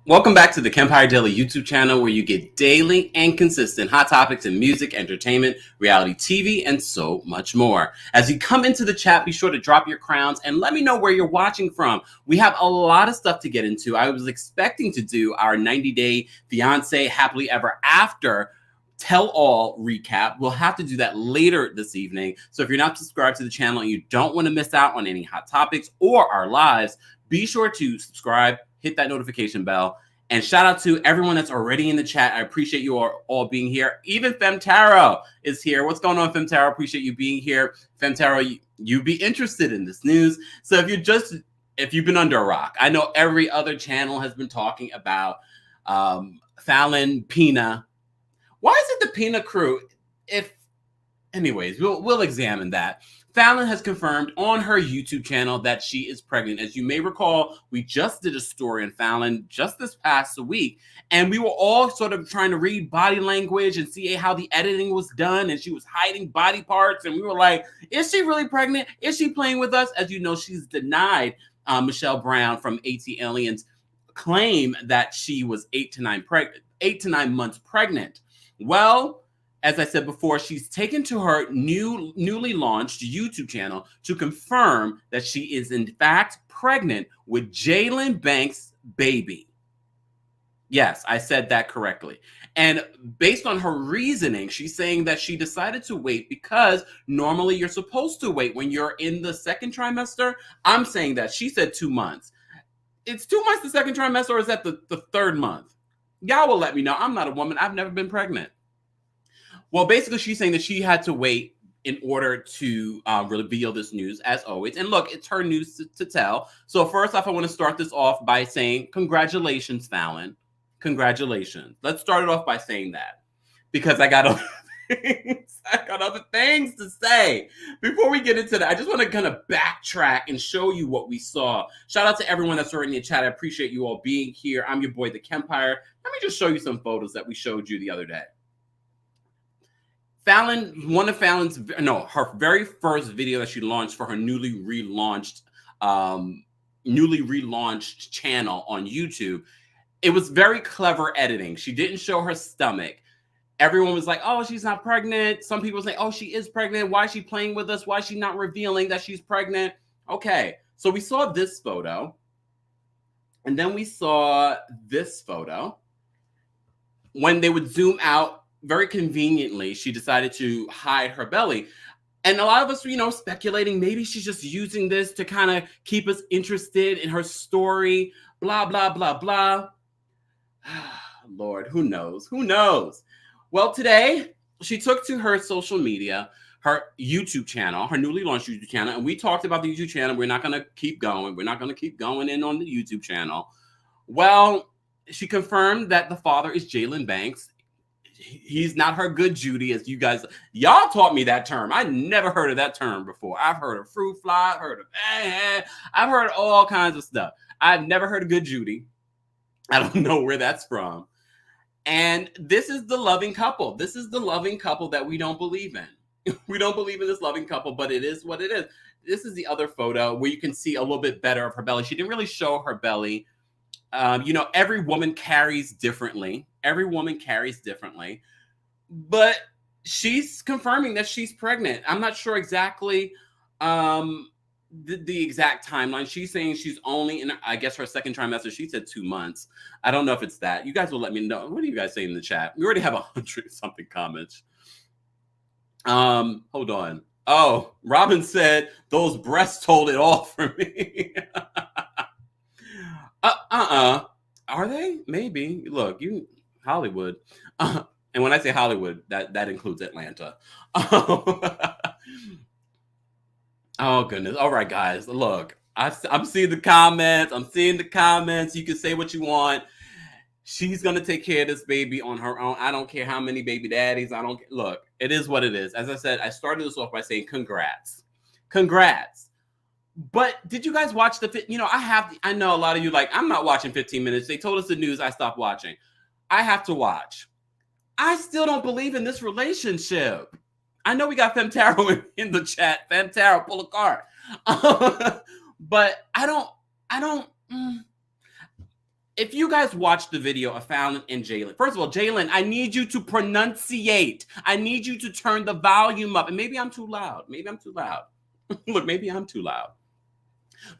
Welcome back to the Kempire Daily YouTube channel, where you get daily and consistent hot topics in music, entertainment, reality TV, and so much more. As you come into the chat, be sure to drop your crowns and let me know where you're watching from. We have a lot of stuff to get into. I was expecting to do our 90-day fiance happily ever after tell-all recap. We'll have to do that later this evening. So if you're not subscribed to the channel and you don't want to miss out on any hot topics or our lives, be sure to subscribe, hit that notification bell, and shout out to everyone that's already in the chat. I appreciate you all being here. Even Femtaro is here. What's going on, Femtaro? Appreciate you being here. Femtaro, you'd be interested in this news. So if you've been under a rock, I know every other channel has been talking about Falynn, Pina. Why is it the Pina crew? Anyways, we'll examine that. Falynn has confirmed on her YouTube channel that she is pregnant. As you may recall, we just did a story on Falynn just this past week, and we were all sort of trying to read body language and see how the editing was done, and she was hiding body parts, and we were like, is she really pregnant? Is she playing with us? As you know, she's denied Michelle Brown from AT Aliens' claim that she was 8 to 9 months pregnant. Well, as I said before, she's taken to her newly launched YouTube channel to confirm that she is in fact pregnant with Jalen Banks' baby. Yes, I said that correctly. And based on her reasoning, she's saying that she decided to wait because normally you're supposed to wait when you're in the second trimester. I'm saying that. She said 2 months. It's 2 months the second trimester, or is that the third month? Y'all will let me know. I'm not a woman. I've never been pregnant. Well, basically, she's saying that she had to wait in order to reveal this news, as always. And look, it's her news to tell. So first off, I want to start this off by saying congratulations, Falynn. Congratulations. Let's start it off by saying that, because I got other things to say. Before we get into that, I just want to kind of backtrack and show you what we saw. Shout out to everyone that's already in the chat. I appreciate you all being here. I'm your boy, TheKempire. Let me just show you some photos that we showed you the other day. Her very first video that she launched for her newly relaunched channel on YouTube, it was very clever editing. She didn't show her stomach. Everyone was like, oh, she's not pregnant. Some people say, oh, she is pregnant. Why is she playing with us? Why is she not revealing that she's pregnant? Okay, so we saw this photo, and then we saw this photo. When they would zoom out, very conveniently, she decided to hide her belly. And a lot of us, speculating, maybe she's just using this to kind of keep us interested in her story, blah, blah, blah, blah. Lord, who knows? Who knows? Well, today, she took to her social media, her YouTube channel, her newly launched YouTube channel, and we talked about the YouTube channel. We're not going to keep going. We're not going to keep going in on the YouTube channel. Well, she confirmed that the father is Jalen Banks. He's not her good Judy, as y'all taught me that term. I never heard of that term before. I've heard of fruit fly, I've heard all kinds of stuff. I've never heard of good Judy. I don't know where that's from. And this is the loving couple. This is the loving couple that we don't believe in. We don't believe in this loving couple, but it is what it is. This is the other photo where you can see a little bit better of her belly. She didn't really show her belly. Every woman carries differently. Every woman carries differently. But she's confirming that she's pregnant. I'm not sure exactly the exact timeline. She's saying she's only in, I guess, her second trimester. She said 2 months. I don't know if it's that. You guys will let me know. What do you guys say in the chat? We already have 100-something comments. Hold on. Oh, Robin said those breasts told it all for me. Are they? Maybe. Look, Hollywood. And when I say Hollywood, that includes Atlanta. Oh, goodness. All right, guys. Look, I'm seeing the comments. You can say what you want. She's going to take care of this baby on her own. I don't care how many baby daddies. Look, it is what it is. As I said, I started this off by saying congrats. Congrats. But did you guys watch I know a lot of you I'm not watching 15 minutes. They told us the news. I stopped watching. I have to watch. I still don't believe in this relationship. I know we got Femtaro in the chat. Femtaro, pull a card. But I don't if you guys watch the video of Falynn and Jalen, first of all, Jalen, I need you to pronunciate. I need you to turn the volume up. And maybe I'm too loud. Maybe I'm too loud. Look, maybe I'm too loud.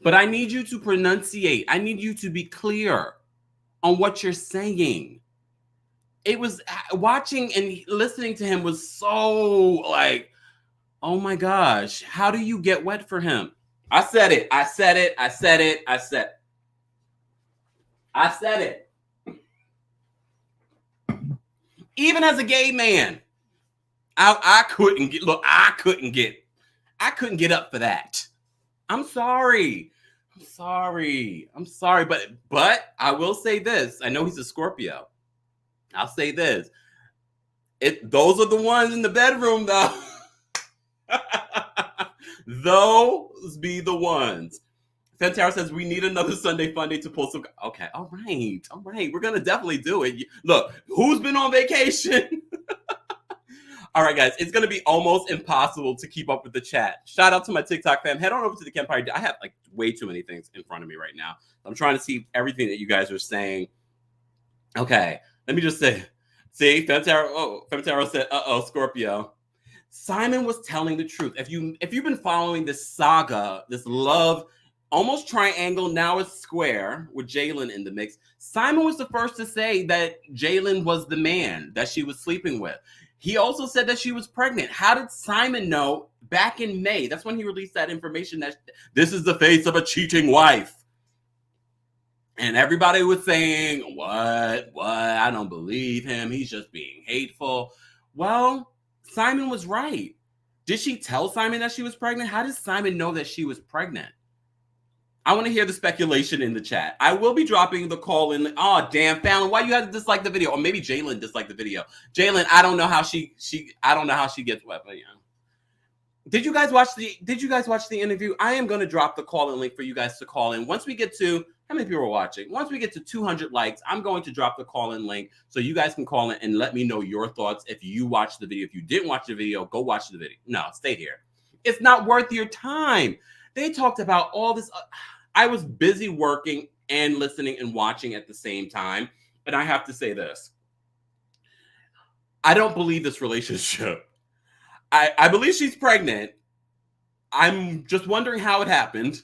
But I need you to pronunciate. I need you to be clear on what you're saying. It was watching and listening to him was so like, oh my gosh, how do you get wet for him? I said it. I said it. I said it. I said it. I said it. Even as a gay man, I couldn't get. Look, I couldn't get up for that. I'm sorry. But I will say this. I know he's a Scorpio. I'll say this. Those are the ones in the bedroom, though. Those be the ones. Fentara says we need another Sunday Funday to pull some. Okay, all right. We're gonna definitely do it. Look, who's been on vacation? All right, guys, it's gonna be almost impossible to keep up with the chat. Shout out to my TikTok fam. Head on over to the Kempire. I have like way too many things in front of me right now. I'm trying to see everything that you guys are saying. Okay, let me just say. See, Fentara said, Scorpio. Simon was telling the truth. If you've been following this saga, this love, almost triangle, now it's square with Jalen in the mix. Simon was the first to say that Jalen was the man that she was sleeping with. He also said that she was pregnant. How did Simon know back in May? That's when he released that information that this is the face of a cheating wife. And everybody was saying, what? I don't believe him. He's just being hateful. Well, Simon was right. Did she tell Simon that she was pregnant? How did Simon know that she was pregnant? I want to hear the speculation in the chat. I will be dropping the call in. Oh, damn, Falynn, why you had to dislike the video? Or maybe Jalen disliked the video. Jalen, I don't know how she gets wet, but yeah. Did you guys watch the interview? I am going to drop the call-in link for you guys to call in. Once we get to, how many people are watching? Once we get to 200 likes, I'm going to drop the call-in link so you guys can call in and let me know your thoughts. If you watched the video, if you didn't watch the video, go watch the video. No, stay here. It's not worth your time. They talked about all this. I was busy working and listening and watching at the same time. And I have to say this. I don't believe this relationship. I believe she's pregnant. I'm just wondering how it happened.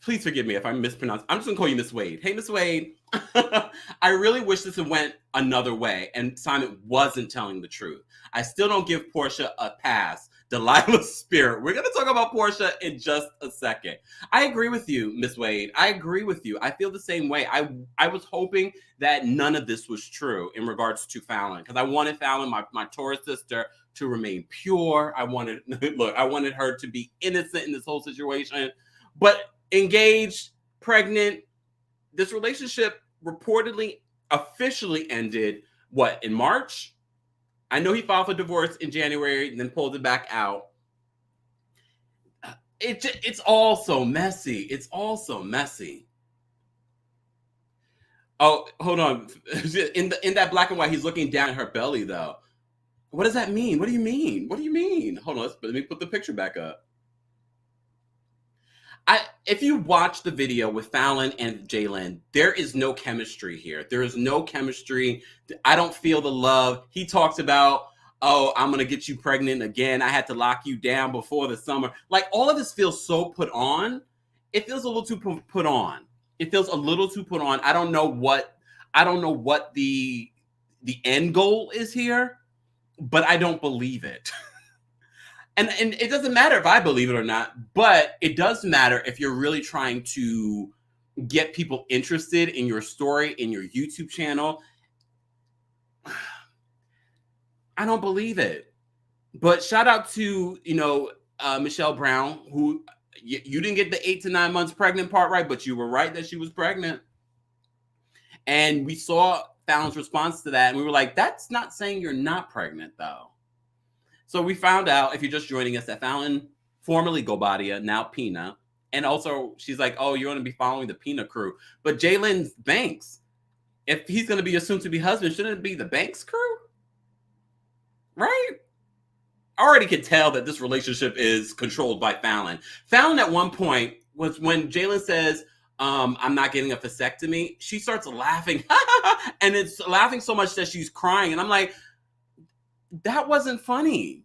Please forgive me if I mispronounce. I'm just gonna call you Miss Wade. Hey, Miss Wade. I really wish this went another way and Simon wasn't telling the truth. I still don't give Porsha a pass. Delilah's spirit. We're going to talk about Porsha in just a second. I agree with you, Miss Wade. I agree with you. I feel the same way. I was hoping that none of this was true in regards to Falynn because I wanted Falynn, my Taurus sister, to remain pure. I wanted her to be innocent in this whole situation. But engaged, pregnant, this relationship reportedly officially ended, in March? I know he filed for divorce in January and then pulled it back out. It's all so messy. Oh, hold on. In that black and white, he's looking down at her belly, though. What does that mean? What do you mean? Hold on, let me put the picture back up. If you watch the video with Falynn and Jalen, there is no chemistry here. There is no chemistry. I don't feel the love. He talks about, oh, I'm going to get you pregnant again. I had to lock you down before the summer. Like, all of this feels so put on. It feels a little too put on. I don't know what the end goal is here, but I don't believe it. And it doesn't matter if I believe it or not, but it does matter if you're really trying to get people interested in your story, in your YouTube channel. I don't believe it. But shout out to, Michelle Brown, who you didn't get the 8 to 9 months pregnant part right, but you were right that she was pregnant. And we saw Falyn's response to that, and we were like, that's not saying you're not pregnant, though. So we found out, if you're just joining us, that Falynn, formerly Gobadia, now Pina, and also she's like, oh, you're going to be following the Pina crew. But Jalen's Banks, if he's going to be a soon-to-be husband, shouldn't it be the Banks crew? Right? already could tell that this relationship is controlled by Falynn. Falynn at one point was when Jalen says, I'm not getting a vasectomy, she starts laughing. And it's laughing so much that she's crying. And I'm like, that wasn't funny.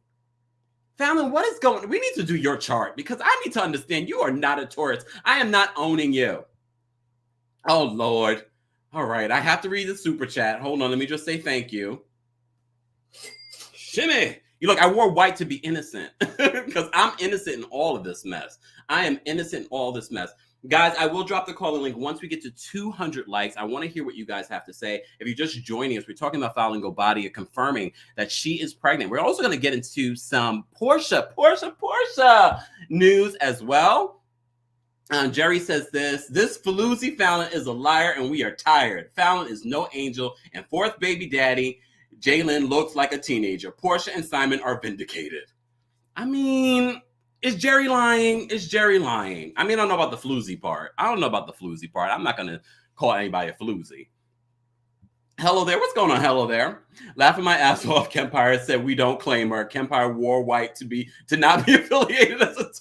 Falynn, what is going on? We need to do your chart because I need to understand you are not a Taurus. I am not owning you. Oh, Lord. All right. I have to read the super chat. Hold on. Let me just say thank you. Shimmy. You look, I wore white to be innocent because I'm innocent in all of this mess. I am innocent in all this mess. Guys, I will drop the calling link once we get to 200 likes. I want to hear what you guys have to say. If you're just joining us, we're talking about Falynn Gobadia confirming that she is pregnant. We're also going to get into some Porsha news as well. Jerry says this Faloozy Falynn is a liar and we are tired. Falynn is no angel and fourth baby daddy, Jalen, looks like a teenager. Porsha and Simon are vindicated. I mean, is Jerry lying? Is Jerry lying? I mean, I don't know about the floozy part. I'm not going to call anybody a floozy. Hello there. What's going on? Hello there. Laughing my ass off. Kempire said we don't claim her. Kempire wore white to not be affiliated as a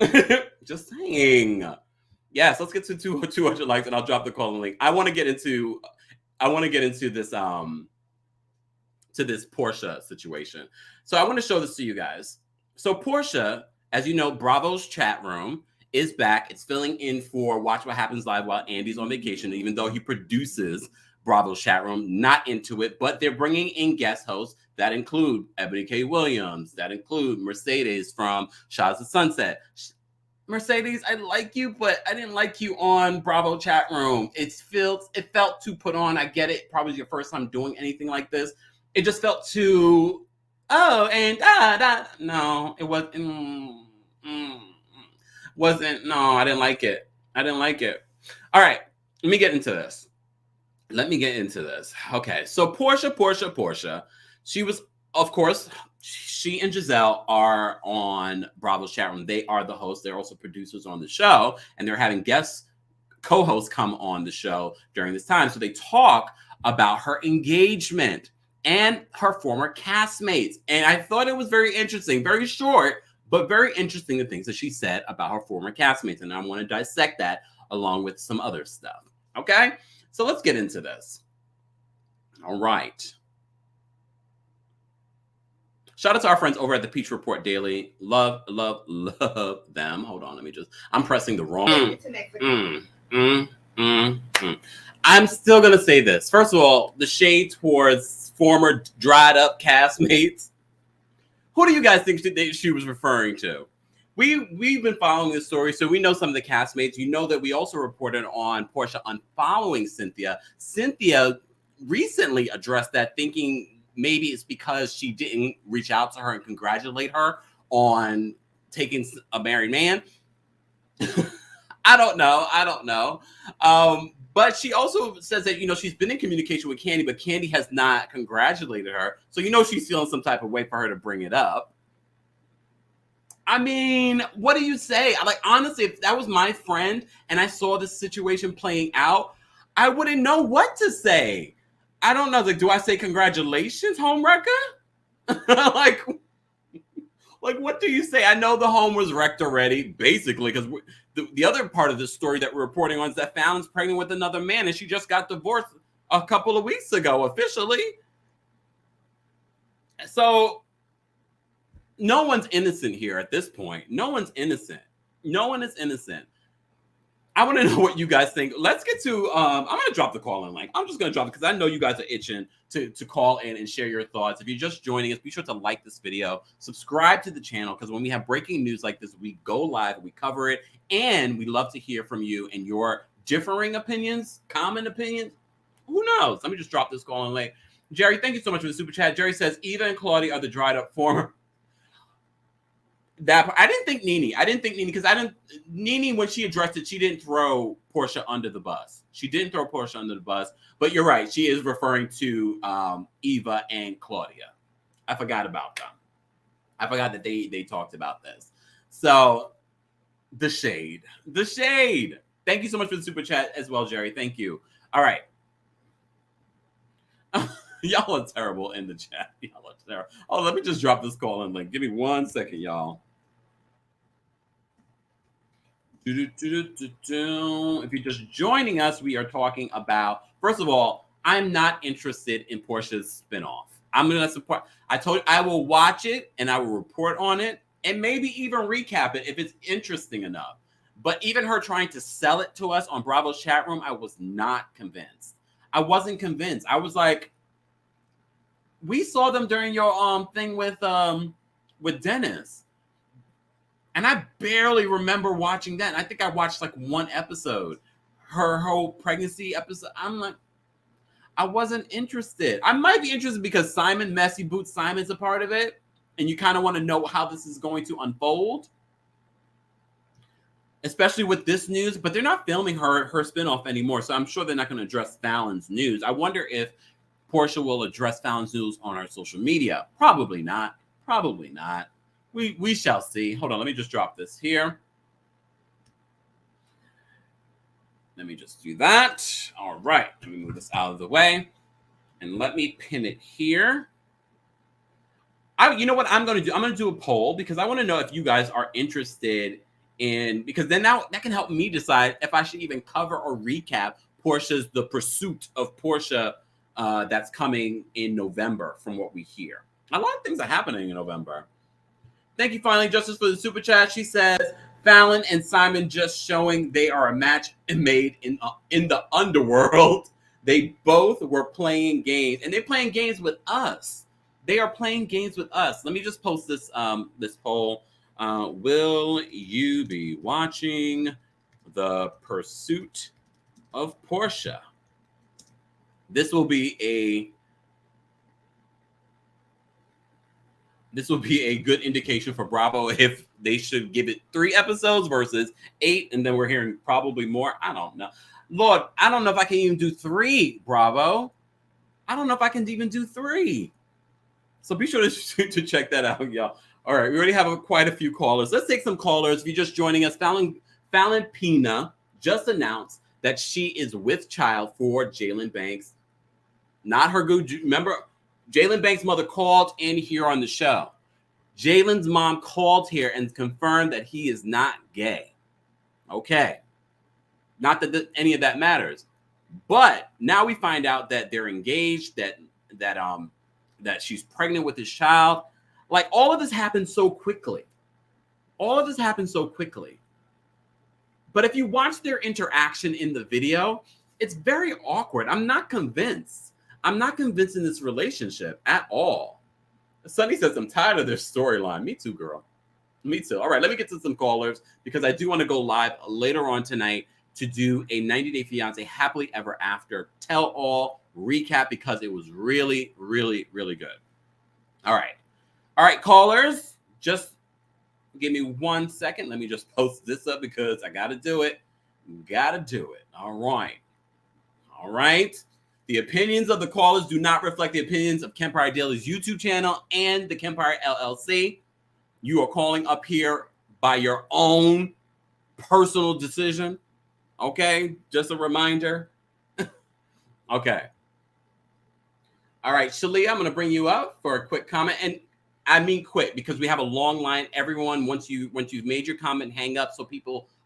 Taurus. Just saying. Yes, let's get to 200 likes and I'll drop the calling link. I want to get into this to this Porsha situation. So I want to show this to you guys. So Porsha, as you know, Bravo's chat room is back. It's filling in for Watch What Happens Live while Andy's on vacation, even though he produces Bravo's chat room, not into it, but they're bringing in guest hosts that include Ebony K. Williams, that include Mercedes from Shahs of Sunset. Mercedes, I like you, but I didn't like you on Bravo chat room. It felt too put on. I get it. Probably your first time doing anything like this. It just felt too, no, it wasn't, no, I didn't like it. All right, let me get into this. Okay, so Porsha, she was, of course, she and Giselle are on Bravo's chat room. They are the hosts. They're also producers on the show, and they're having guest co-hosts come on the show during this time. So they talk about her engagement and her former castmates. And I thought it was very interesting, very short, but very interesting, the things that she said about her former castmates. And I want to dissect that along with some other stuff. Okay? So let's get into this. All right. Shout out to our friends over at the Peach Report Daily. Love them. Hold on, I'm pressing the wrong. I'm still going to say this. First of all, the shade towards former dried up castmates. Who do you guys think she was referring to? We've been following this story, so we know some of the castmates. You know that we also reported on Porsha unfollowing Cynthia. Cynthia recently addressed that, thinking maybe it's because she didn't reach out to her and congratulate her on taking a married man. I don't know. But she also says that, she's been in communication with Kandi, but Kandi has not congratulated her. So, she's feeling some type of way for her to bring it up. I mean, what do you say? Honestly, if that was my friend and I saw this situation playing out, I wouldn't know what to say. I don't know. Do I say congratulations, homewrecker? What do you say? I know the home was wrecked already, basically, because the other part of this story that we're reporting on is that Falyn's pregnant with another man, and she just got divorced a couple of weeks ago, officially. So no one's innocent here at this point. No one is innocent. I want to know what you guys think. Let's get to, I'm going to drop the call-in link. I'm just going to drop it because I know you guys are itching to call in and share your thoughts. If you're just joining us, be sure to like this video, subscribe to the channel, because when we have breaking news like this, we go live, we cover it, and we love to hear from you and your differing opinions, common opinions. Who knows? Let me just drop this call-in link. Jerry, thank you so much for the super chat. Jerry says, Eva and Claudia are the dried up former. That I didn't think Nene because Nene, when she addressed it, she didn't throw Porsha under the bus. But you're right, she is referring to Eva and Claudia. I forgot about them. I forgot that they talked about this. So the shade. Thank you so much for the super chat as well, Jerry. Thank you. All right. Y'all are terrible in the chat. Y'all are terrible. Oh, let me just drop this call in link. Give me 1 second, y'all. If you're just joining us, we are talking about, first of all, I'm not interested in Porsha's spinoff. I'm going to support. I told you I will watch it and I will report on it and maybe even recap it if it's interesting enough. But even her trying to sell it to us on Bravo's chat room, I was not convinced. I wasn't convinced. I was like, we saw them during your thing with Dennis. And I barely remember watching that. And I think I watched like one episode, her whole pregnancy episode. I'm like, I wasn't interested. I might be interested because Simon, Messy Boots Simon's a part of it. And you kind of want to know how this is going to unfold. Especially with this news. But they're not filming her spinoff anymore. So I'm sure they're not going to address Falyn's news. I wonder if Porsha will address Falyn's news on our social media. Probably not. Probably not. We shall see. Hold on, let me just drop this here. Let me just do that. All right, let me move this out of the way. And let me pin it here. You know what I'm going to do? I'm going to do a poll because I want to know if you guys are interested in, because then now that can help me decide if I should even cover or recap Porsha's The Pursuit of Porsha that's coming in November from what we hear. A lot of things are happening in November. Thank you, finally, Justice, for the super chat. She says, Falynn and Simon just showing they are a match made in the underworld. They both were playing games, and they're playing games with us. They are playing games with us. Let me just post this this poll. Will you be watching The Pursuit of Porsha? This will be a good indication for Bravo if they should give it 3 episodes versus 8, and then we're hearing probably more. I don't know. Lord, I don't know if I can even do 3, Bravo. I don't know if I can even do 3. So be sure to check that out, y'all. All right, we already have quite a few callers. Let's take some callers. If you're just joining us, Falynn Pina just announced that she is with child for Jalen Banks. Not her good. Remember, Jalen Banks' mother called in here on the show. Jalen's mom called here and confirmed that he is not gay. Okay. Not that any of that matters. But now we find out that they're engaged, that she's pregnant with his child. Like, all of this happened so quickly. All of this happened so quickly. But if you watch their interaction in the video, it's very awkward. I'm not convinced. I'm not convinced in this relationship at all. Sunny says, I'm tired of their storyline. Me too, girl. Me too. All right, let me get to some callers because I do want to go live later on tonight to do a 90 Day Fiancé Happily Ever After tell-all recap because it was really, really, really good. All right, callers, just give me 1 second. Let me just post this up because I got to do it. All right. The opinions of the callers do not reflect the opinions of Kempire Daily's YouTube channel and the Kempire LLC. You are calling up here by your own personal decision. Okay? Just a reminder. Okay. All right, Shalia, I'm going to bring you up for a quick comment. And I mean quick because we have a long line. Everyone, once you've made your comment, hang up so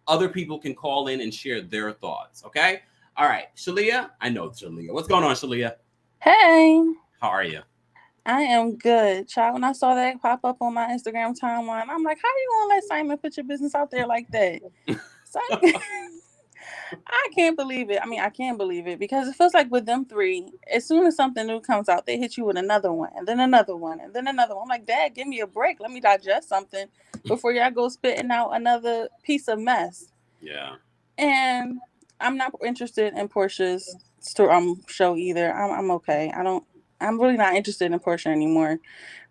other people can call in and share their thoughts. Okay? All right, Shalia. I know Shalia. What's going on, Shalia? Hey. How are you? I am good. Child, when I saw that pop up on my Instagram timeline, I'm like, how you gonna let Simon put your business out there like that? I can't believe it. I mean, I can't believe it because it feels like with them three, as soon as something new comes out, they hit you with another one and then another one and then another one. I'm like, Dad, give me a break. Let me digest something before y'all go spitting out another piece of mess. Yeah. And I'm not interested in Porsha's show either. I'm okay. I'm really not interested in Porsha anymore.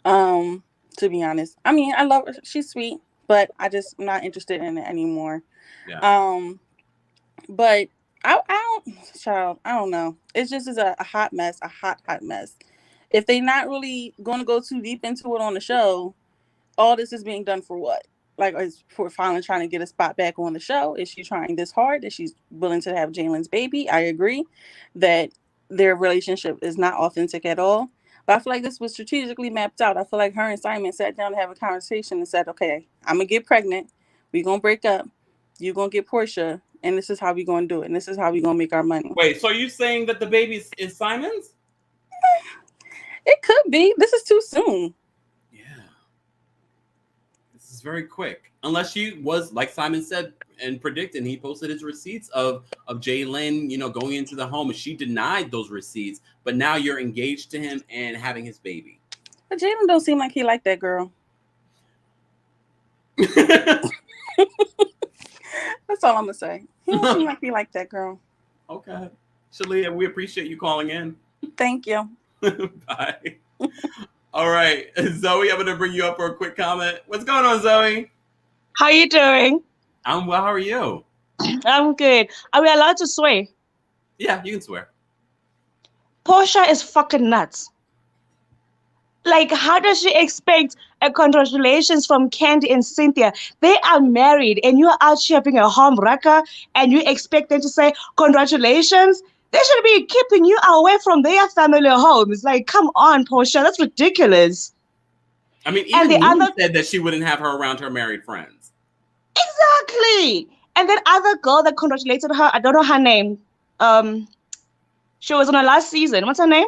To be honest. I mean, I love her. She's sweet, but I'm not interested in it anymore. Yeah. But I don't know. It's just a hot mess, a hot mess. If they're not really going to go too deep into it on the show, all this is being done for what? Like, is for finally trying to get a spot back on the show? Is she trying this hard? That she's willing to have Jalen's baby? I agree that their relationship is not authentic at all. But I feel like this was strategically mapped out. I feel like her and Simon sat down to have a conversation and said, okay, I'm going to get pregnant. We're going to break up. You're going to get Porsha. And this is how we're going to do it. And this is how we're going to make our money. Wait, so are you saying that the baby is Simon's? It could be. This is too soon. Yeah. This is very quick. Unless she was, like Simon said and predicted, he posted his receipts of Jalen, going into the home, and she denied those receipts. But now you're engaged to him and having his baby. But Jalen don't seem like he liked that girl. That's all I'm gonna say. He don't seem like he liked that girl. Okay. Shalia, we appreciate you calling in. Thank you. Bye. All right. Zoe, I'm going to bring you up for a quick comment. What's going on, Zoe? How you doing? I'm well. How are you? I'm good. Are we allowed to swear? Yeah, you can swear. Porsha is fucking nuts. Like, how does she expect a congratulations from Candy and Cynthia? They are married and you're out here having a home wrecker and you expect them to say congratulations? They should be keeping you away from their family homes. Like, come on, Porsha, that's ridiculous. I mean, even Nene said that she wouldn't have her around her married friends. Exactly. And that other girl that congratulated her, I don't know her name. She was on her last season. What's her name?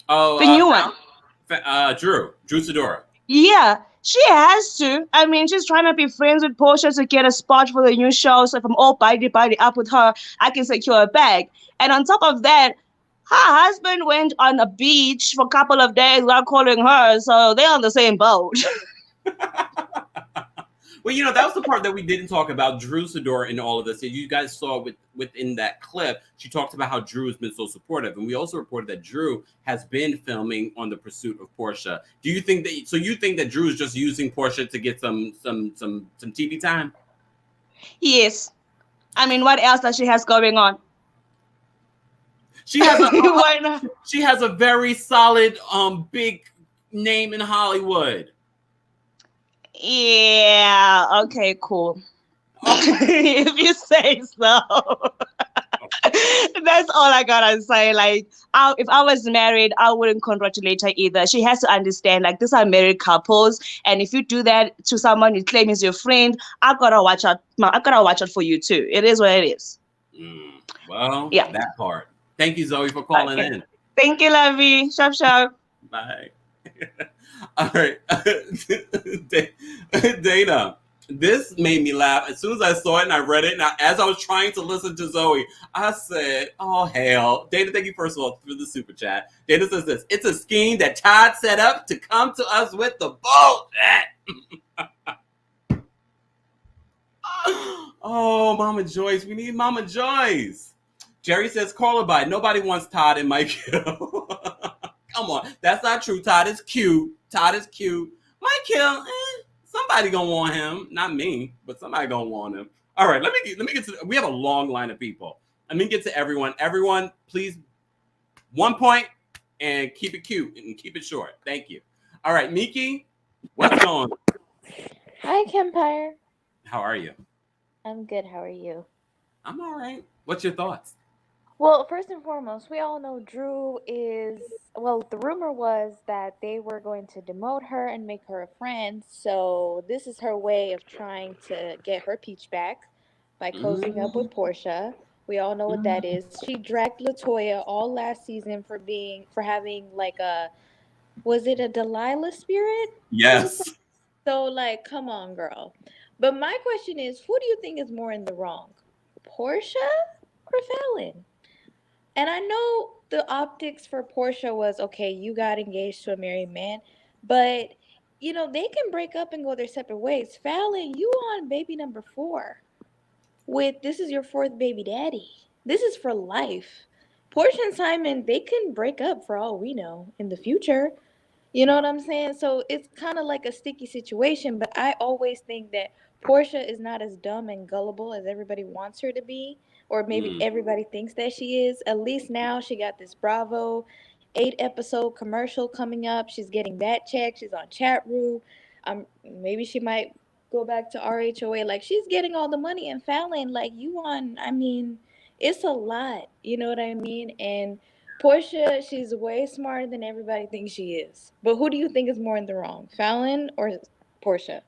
Oh, the new one. Drew Sidora. Yeah, she has to. I mean, she's trying to be friends with Porsha to get a spot for the new show. So if I'm all body up with her, I can secure a bag. And on top of that, her husband went on a beach for a couple of days without calling her. So they're on the same boat. Well, that was the part that we didn't talk about, Drew Sidora in all of this. You guys saw within that clip, she talked about how Drew has been so supportive. And we also reported that Drew has been filming on the pursuit of Porsha. Do you think that Drew is just using Porsha to get some TV time? Yes. I mean, what else does she has going on? She has a very solid big name in Hollywood. Yeah, okay, cool. If you say so. That's all I gotta say. Like, if I was married, I wouldn't congratulate her either. She has to understand, like, these are married couples, and if you do that to someone you claim is your friend, I gotta watch out. I gotta watch out for you too. It is what it is. Well, yeah, that part. Thank you, Zoe, for calling in. Thank you, Lovey. Shop. Bye. All right. Dana, this made me laugh. As soon as I saw it and I read it, now as I was trying to listen to Zoe, I said, oh, hell. Dana, thank you, first of all, for the super chat. Dana says this: it's a scheme that Todd set up to come to us with the bullshit. Oh, Mama Joyce. We need Mama Joyce. Jerry says, call her by. Nobody wants Todd and Michael. Come on. That's not true. Todd is cute. Michael, somebody gonna want him. Not me, but somebody gonna want him. All right, let me get to, we have a long line of people. Let me get to everyone. Everyone, please, 1 point and keep it cute and keep it short. Thank you. All right, Miki, what's going on? Hi, Kempire. How are you? I'm good. How are you? I'm all right. What's your thoughts? Well, first and foremost, we all know Drew is, the rumor was that they were going to demote her and make her a friend. So this is her way of trying to get her peach back by cozying up with Porsha. We all know what that is. She dragged LaToya all last season for having like was it a Delilah spirit? Yes. So, like, come on, girl. But my question is, who do you think is more in the wrong? Porsha or Falynn? And I know the optics for Porsha was, okay, you got engaged to a married man, but, they can break up and go their separate ways. Falynn, you on baby number 4 this is your 4th baby daddy. This is for life. Porsha and Simon, they can break up for all we know in the future. You know what I'm saying? So it's kind of like a sticky situation, but I always think that Porsha is not as dumb and gullible as everybody wants her to be, or maybe everybody thinks that she is. At least now she got this Bravo 8-episode commercial coming up. She's getting that check. She's on chat room. Maybe she might go back to RHOA. Like, she's getting all the money. And Falynn, like, it's a lot. You know what I mean? And Porsha, she's way smarter than everybody thinks she is. But who do you think is more in the wrong, Falynn or Porsha?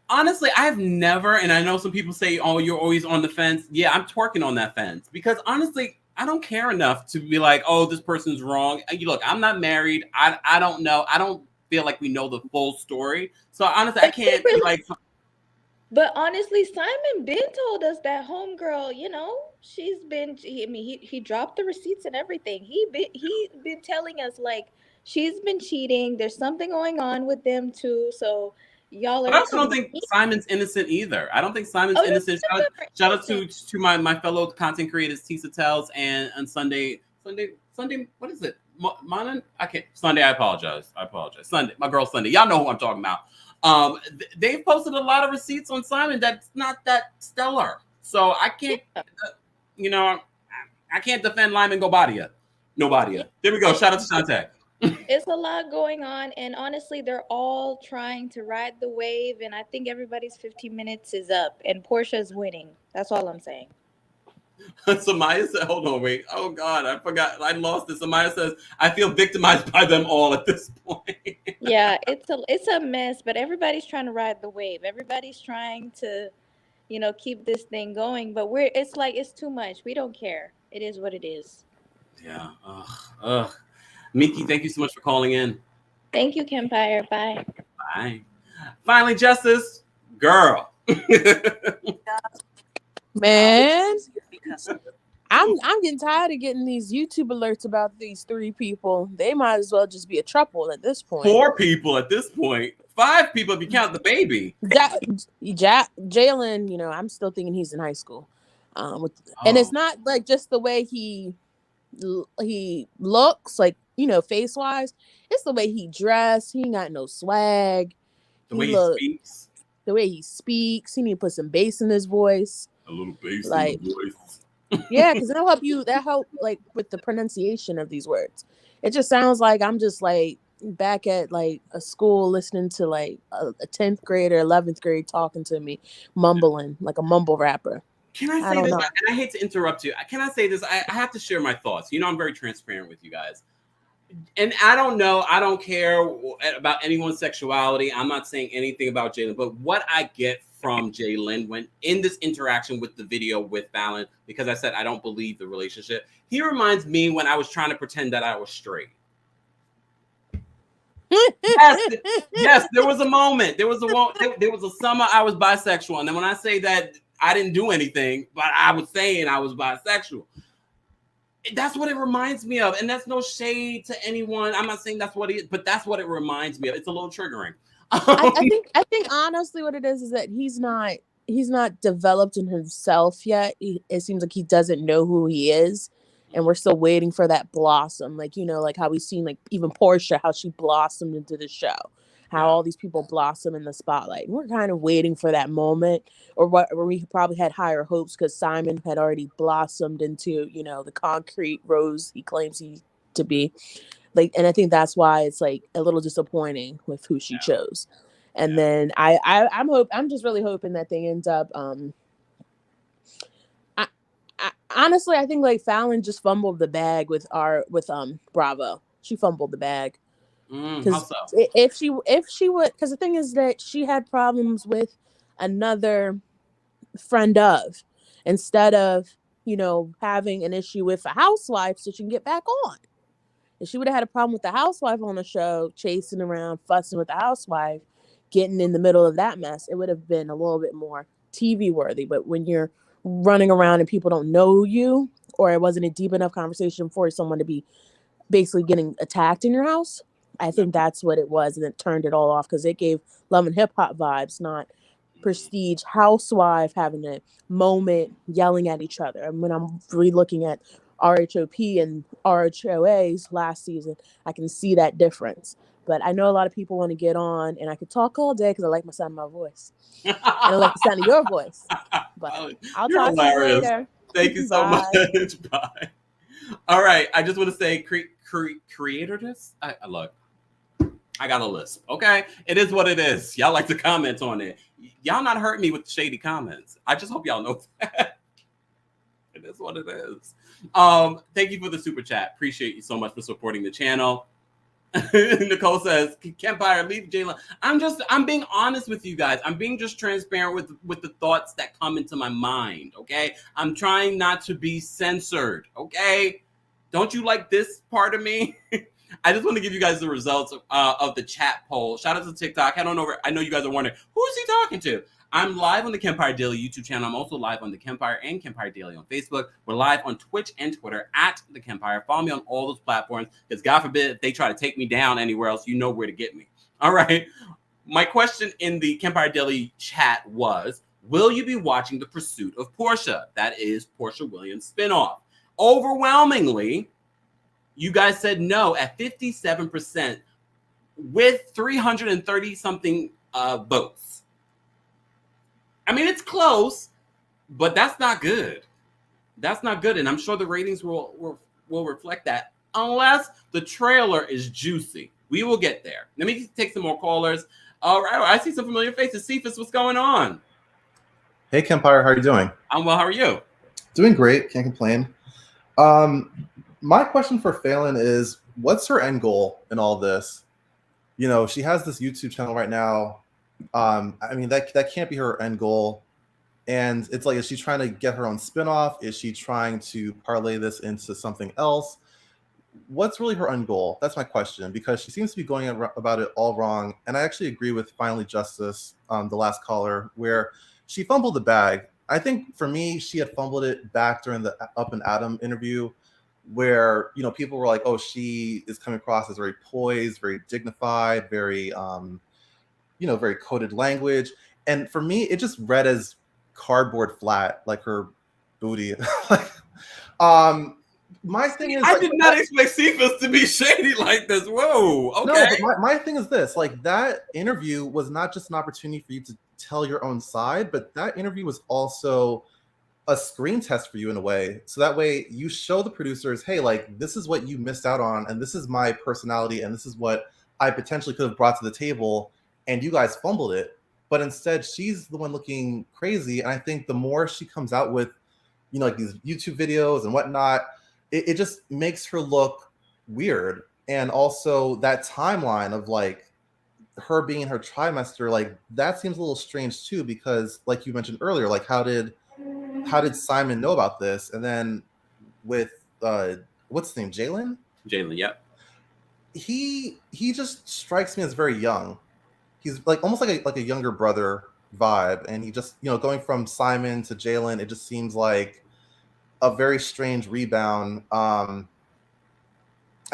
Honestly, I've never, and I know some people say, oh, you're always on the fence. Yeah, I'm twerking on that fence because honestly, I don't care enough to be like, oh, this person's wrong. Look, I'm not married. I don't know. I don't feel like we know the full story. So honestly, I can't be like. But honestly, Simon Ben told us that homegirl, she's been. He dropped the receipts and everything. He been telling us like she's been cheating. There's something going on with them too. So y'all But are I also don't coming. think Simon's innocent either. I don't think Simon's Oh no, innocent. none of them are Shout out innocent. to my fellow content creators, Tisa Tells, and on Sunday. What is it? Monin? I can't. Sunday. I apologize. Sunday. My girl Sunday. Y'all know who I'm talking about. They've posted a lot of receipts on Simon that's not that stellar. So I can't. I can't defend Lyman Gobadia. Nobody. There we go. Shout out to Shantae. It's a lot going on, and honestly, they're all trying to ride the wave. And I think everybody's 15 minutes is up, and Portia's winning. That's all I'm saying. Samaya said, hold on, wait. Oh, God, I forgot. I lost it. Samaya says, I feel victimized by them all at this point. Yeah, it's a mess, but everybody's trying to ride the wave. Everybody's trying to, keep this thing going. But it's too much. We don't care. It is what it is. Yeah. Ugh. Miki, thank you so much for calling in. Thank you, Kempire. Bye. Bye. Finally, Justice. Girl. Man, I'm getting tired of getting these YouTube alerts about these 3 people. They might as well just be a trouble at this point. 4 people at this point. 5 people if you count the baby. Jalen, I'm still thinking he's in high school. And it's not like just the way he looks, like, face wise. It's the way he dressed. He ain't got no swag. The way he speaks. The way he speaks. He need to put some bass in his voice. A little bass in the voice. Yeah, because that help like with the pronunciation of these words. It just sounds like I'm just like back at like a school listening to like a 10th grade or 11th grade talking to me, mumbling like a mumble rapper. Can I say this? And I hate to interrupt you. Can I say this? I have to share my thoughts. I'm very transparent with you guys. And I don't know. I don't care about anyone's sexuality. I'm not saying anything about Jalen. But what I get from Jalen when in this interaction with the video with Falynn, because I said I don't believe the relationship, he reminds me when I was trying to pretend that I was straight. Yes, there was a moment. There was a summer I was bisexual. And then when I say that, I didn't do anything, but I was saying I was bisexual. That's what it reminds me of. And that's no shade to anyone. I'm not saying that's what it is, but that's what it reminds me of. It's a little triggering. I think honestly what it is that he's not developed in himself yet. It seems like he doesn't know who he is. And we're still waiting for that blossom. Like, like how we've seen like even Porsha, how she blossomed into the show. How all these people blossom in the spotlight. And we're kind of waiting for that moment, or we probably had higher hopes because Simon had already blossomed into, the concrete rose he claims he to be. Like, and I think that's why it's like a little disappointing with who she chose. And then I'm just really hoping that they end up. Honestly, I think like Falynn just fumbled the bag with Bravo. She fumbled the bag. Because if she would, because the thing is that she had problems with another friend of, instead of having an issue with a housewife so she can get back on. If she would have had a problem with the housewife on the show, chasing around, fussing with the housewife, getting in the middle of that mess, it would have been a little bit more TV worthy. But when you're running around and people don't know you, or it wasn't a deep enough conversation for someone to be basically getting attacked in your house, I think that's what it was, and it turned it all off because it gave Love and Hip Hop vibes, not prestige housewife having a moment yelling at each other. And when I'm re-looking at RHOP and RHOA's last season, I can see that difference. But I know a lot of people want to get on, and I could talk all day because I like the sound of my voice. And I like the sound of your voice. But I'll talk hilarious. To you later. Thank you so much. Bye. All right. I just want to say, creator this? Look. I got a lisp. Okay. It is what it is. Y'all like to comment on it. Y'all not hurt me with shady comments. I just hope y'all know that. It is what it is. Thank you for the super chat. Appreciate you so much for supporting the channel. Nicole says, Kempire, leave Jalen. I'm being honest with you guys. I'm being just transparent with the thoughts that come into my mind, okay? I'm trying not to be censored, okay? Don't you like this part of me? I just want to give you guys the results of the chat poll. Shout out to TikTok. Head on over. I know you guys are wondering, who is he talking to? I'm live on the Kempire Daily YouTube channel. I'm also live on TheKempire and Kempire Daily on Facebook. We're live on Twitch and Twitter at TheKempire. Follow me on all those platforms because God forbid if they try to take me down anywhere else, you know where to get me. All right. My question in the Kempire Daily chat was, will you be watching The Pursuit of Porsha? That is Porsha Williams' spinoff. Overwhelmingly, you guys said no at 57% with 330 something votes. I mean, it's close, but that's not good. That's not good, and I'm sure the ratings will reflect that unless the trailer is juicy. We will get there. Let me take some more callers. All right, I see some familiar faces. Cephas, what's going on? Hey, Kempire, how are you doing? I'm well. How are you? Doing great. Can't complain. My question for Falynn is, what's her end goal in all this? You know, she has this YouTube channel right now. I mean, that can't be her end goal. And it's like, is she trying to get her own spinoff? Is she trying to parlay this into something else? What's really her end goal? That's my question, because she seems to be going about it all wrong. And I actually agree with Finally Justice, the last caller, where she fumbled the bag. I think for me, she had fumbled it back during the Up and Adam interview, where, you know, people were like, oh, she is coming across as very poised, very dignified, very, you know, very coded language. And for me, it just read as cardboard flat, like her booty. My thing is, I did not expect Cephas to be shady like this. Whoa. Okay. No, but my thing is this: like, that interview was not just an opportunity for you to tell your own side, but that interview was also a screen test for you in a way. So that way you show the producers, hey, like, this is what you missed out on, and this is my personality, and this is what I potentially could have brought to the table, and you guys fumbled it. But instead, she's the one looking crazy. And I think the more she comes out with, you know, like these YouTube videos and whatnot, it just makes her look weird. And also that timeline of like her being in her trimester, like that seems a little strange too, because like you mentioned earlier, like how did Simon know about this? And then with what's his name, Jalen, yep. He just strikes me as very young. He's like almost like a younger brother vibe, and he just, you know, going from Simon to Jalen, it just seems like a very strange rebound. I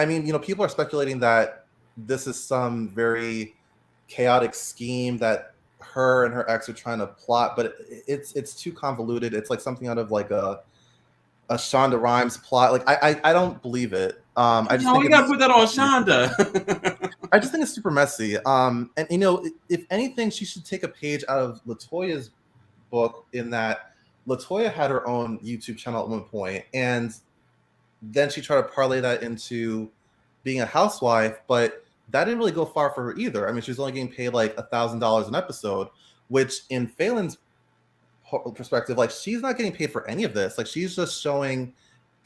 mean, you know, people are speculating that this is some very chaotic scheme that her and her ex are trying to plot, but it's too convoluted. It's like something out of like a Shonda Rhimes plot. Like I don't believe it. I just think you gotta put that on Shonda. I just think it's super messy. And you know, if anything, she should take a page out of LaToya's book, in that LaToya had her own YouTube channel at one point, and then she tried to parlay that into being a housewife, but that didn't really go far for her either. I mean, she was only getting paid like $1,000 an episode, which in Falynn's perspective, like, she's not getting paid for any of this. Like, she's just showing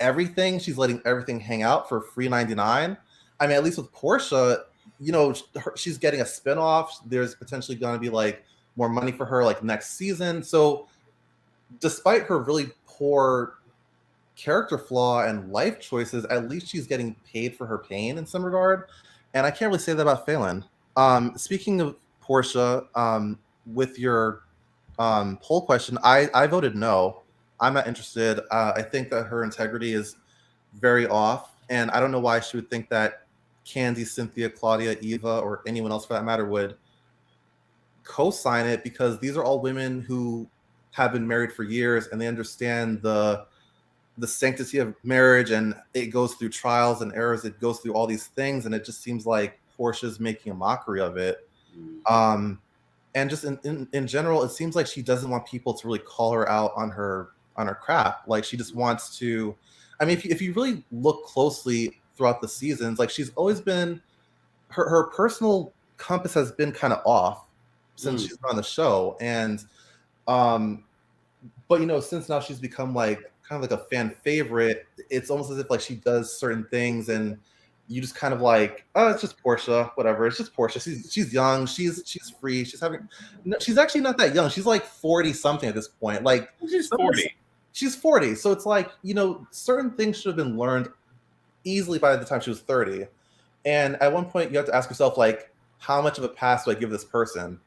everything. She's letting everything hang out for free 99. I mean, at least with Porsha, you know, she's getting a spinoff. There's potentially going to be like more money for her like next season. So despite her really poor character flaw and life choices, at least she's getting paid for her pain in some regard. And I can't really say that about Falynn. Speaking of Porsha, with your poll question, I voted no. I'm not interested. I think that her integrity is very off, and I don't know why she would think that Candy, Cynthia, Claudia, Eva, or anyone else for that matter would co-sign it, because these are all women who have been married for years, and they understand the sanctity of marriage, and it goes through trials and errors. It goes through all these things, and it just seems like Portia's making a mockery of it. And just in general, it seems like she doesn't want people to really call her out on her crap. Like, she just wants to. I mean, if you really look closely throughout the seasons, like, she's always been, her personal compass has been kind of off since she's been on the show. And but you know, since now she's become like kind of like a fan favorite, it's almost as if like she does certain things and you just kind of like, oh, it's just Porsha, whatever. It's just Porsha. She's young. She's free. She's actually not that young. She's like 40 something at this point. Like she's 40. She's 40. So it's like, certain things should have been learned easily by the time she was 30. And at one point you have to ask yourself, like, how much of a pass do I give this person?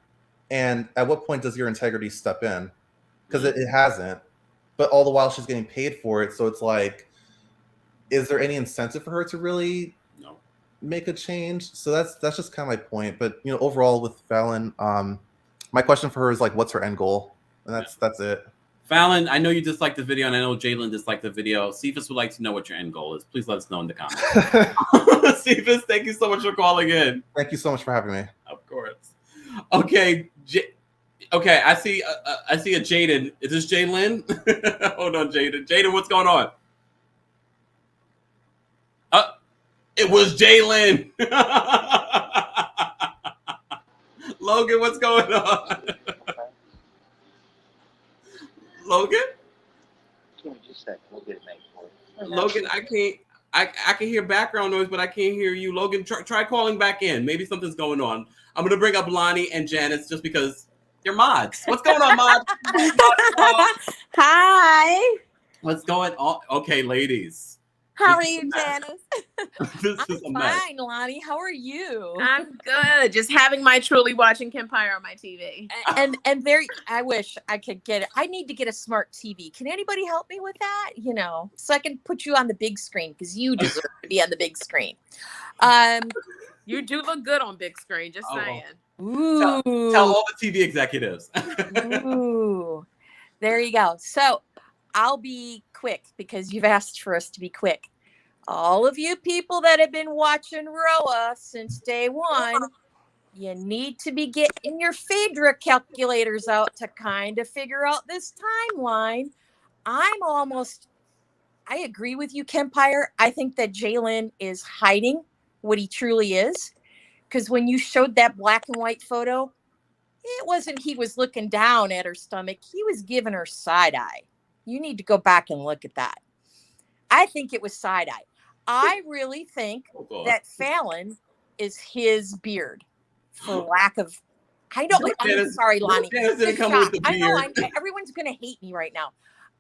And at what point does your integrity step in? Because it hasn't. But all the while she's getting paid for it. So it's like, is there any incentive for her to really make a change? So that's just kind of my point. But overall with Falynn, my question for her is like, what's her end goal? And that's it. Falynn, I know you disliked the video, and I know Jalen disliked the video. Cephas would like to know what your end goal is. Please let us know in the comments. Cephas, thank you so much for calling in. Thank you so much for having me. Of course. Okay, okay. I see a Jaden. Is this Jalen? Hold on, Jaden. Jaden, what's going on? It was Jalen. Logan, what's going on? Logan? Just a second. We'll get it made for you. Logan, I can hear background noise, but I can't hear you. Logan, try calling back in. Maybe something's going on. I'm going to bring up Lonnie and Janice just because they're mods. What's going on, mods? Hi. What's going on? Okay, ladies. How are you, Janice? I'm fine, Lonnie. How are you? I'm good. Just having my truly watching Kempire on my TV. And very, I wish I could get it. I need to get a smart TV. Can anybody help me with that? So I can put you on the big screen because you deserve to be on the big screen. You do look good on big screen, just saying. Ooh. Tell all the TV executives. Ooh. There you go. So I'll be quick because you've asked for us to be quick. All of you people that have been watching RHOA since day one, you need to be getting your Phaedra calculators out to kind of figure out this timeline. I agree with you, Kempire. I think that Jalen is hiding what he truly is. Because when you showed that black and white photo, it wasn't he was looking down at her stomach. He was giving her side eye. You need to go back and look at that. I think it was side eye. I really think that Falynn is his beard, for lack of. I'm sorry, Lonnie. I know everyone's going to hate me right now.